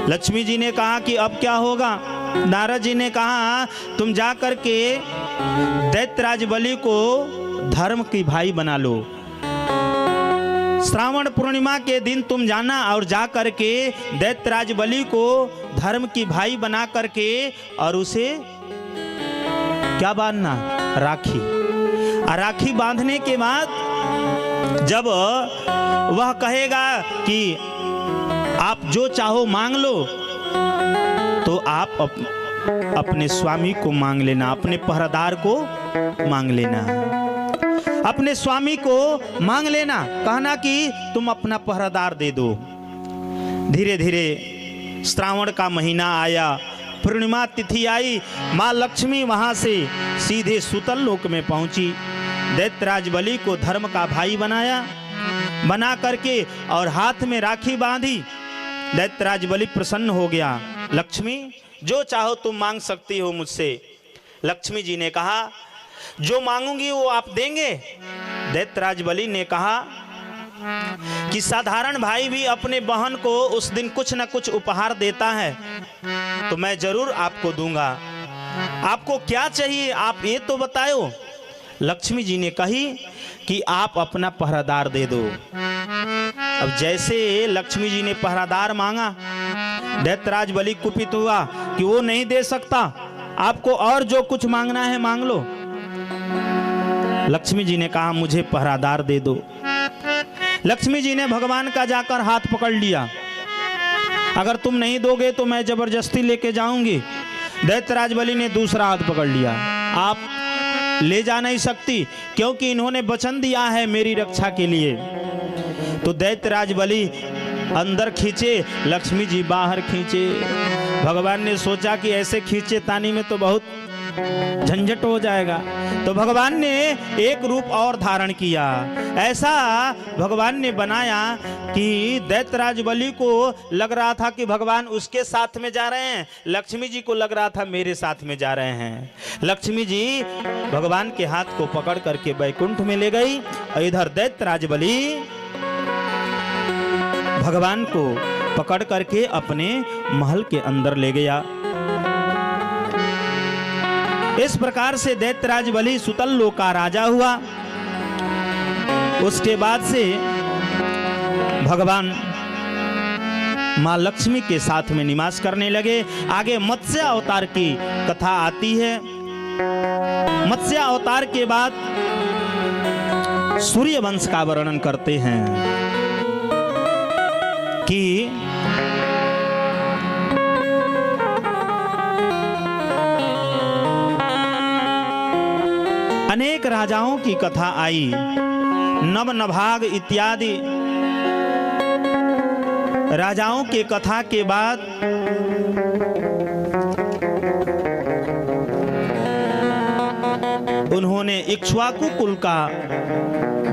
लक्ष्मी जी ने कहा कि अब क्या होगा। नारद जी ने कहा तुम जा कर के दैत्यराज बलि को धर्म की भाई बना लो। श्रावण पूर्णिमा के दिन तुम जाना और जा करके दैत्यराज बलि को धर्म की भाई बना करके और उसे क्या बांधना, राखी। और राखी बांधने के बाद जब वह कहेगा कि आप जो चाहो मांग लो, तो आप अपने स्वामी को मांग लेना, अपने पहरेदार को मांग लेना, अपने स्वामी को मांग लेना। कहना कि तुम अपना पहरेदार दे दो। धीरे धीरे श्रावण का महीना आया, पूर्णिमा तिथि आई, माँ लक्ष्मी वहां से सीधे सुतल लोक में पहुंची। दैत्यराज बलि को धर्म का भाई बनाया, बना करके और हाथ में राखी बांधी। दैत्यराज बलि प्रसन्न हो गया। लक्ष्मी जो चाहो तुम मांग सकती हो मुझसे। लक्ष्मी जी ने कहा जो मांगूंगी वो आप देंगे। दैत्यराज बलि ने कहा कि साधारण भाई भी अपने बहन को उस दिन कुछ न कुछ उपहार देता है, तो मैं जरूर आपको दूंगा। आपको क्या चाहिए आप ये तो बताओ। लक्ष्मी जी ने कही कि आप अपना पहरादार दे दो। अब जैसे लक्ष्मी जी ने पहरादार मांगा, दैत्यराज बलि कुपित हुआ कि वो नहीं दे सकता, आपको और जो कुछ मांगना है मांग लो। लक्ष्मी जी ने कहा मुझे पहरादार दे दो। लक्ष्मी जी ने भगवान का जाकर हाथ पकड़ लिया, अगर तुम नहीं दोगे तो मैं जबरदस्ती लेके जाऊंगी। दैत्यराज बलि ने दूसरा हाथ पकड़ लिया, आप ले जा नहीं सकती क्योंकि इन्होंने वचन दिया है मेरी रक्षा के लिए। तो दैत्यराज बलि अंदर खींचे, लक्ष्मी जी बाहर खींचे। भगवान ने सोचा कि ऐसे खींचे तानी में तो बहुत झंझट हो जाएगा, तो भगवान ने एक रूप और धारण किया। ऐसा भगवान ने बनाया कि दैत्यराज बलि को लग रहा था कि भगवान उसके साथ में जा रहे हैं, लक्ष्मी जी को लग रहा था मेरे साथ में जा रहे हैं। लक्ष्मी जी भगवान के हाथ को पकड़ करके बैकुंठ में ले गई और इधर दैत्यराज बलि भगवान को पकड़ करके अपने महल के अंदर ले गया। इस प्रकार से दैत्यराज बलि सुतल लोक का राजा हुआ। उसके बाद से भगवान मां लक्ष्मी के साथ में निवास करने लगे। आगे मत्स्य अवतार की कथा आती है। मत्स्य अवतार के बाद सूर्य वंश का वर्णन करते हैं कि अनेक राजाओं की कथा आई, नव नभाग इत्यादि राजाओं के कथा के बाद उन्होंने इक्ष्वाकु कुल का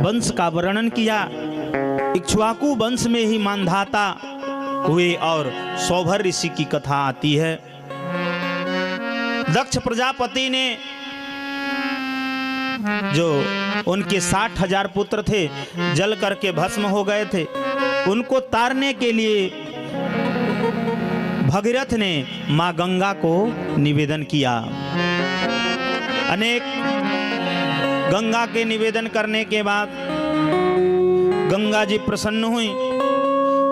वंश का वर्णन किया। इक्ष्वाकु वंश में ही मानधाता हुए और सौभर ऋषि की कथा आती है। दक्ष प्रजापति ने जो उनके 60,000 पुत्र थे जल करके भस्म हो गए थे, उनको तारने के लिए भगीरथ ने मां गंगा को निवेदन किया। अनेक गंगा के निवेदन करने के बाद गंगा जी प्रसन्न हुई।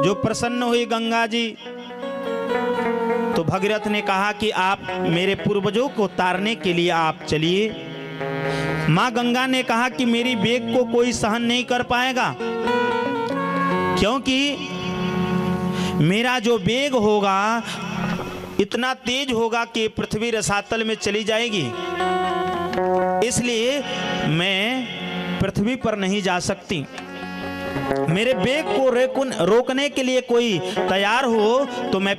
जो प्रसन्न हुई गंगा जी, तो भगीरथ ने कहा कि आप मेरे पूर्वजों को तारने के लिए आप चलिए। मां गंगा ने कहा कि मेरी वेग को कोई सहन नहीं कर पाएगा, क्योंकि मेरा जो वेग होगा इतना तेज होगा कि पृथ्वी रसातल में चली जाएगी, इसलिए मैं पृथ्वी पर नहीं जा सकती। मेरे वेग को रोकने के लिए कोई तैयार हो तो मैं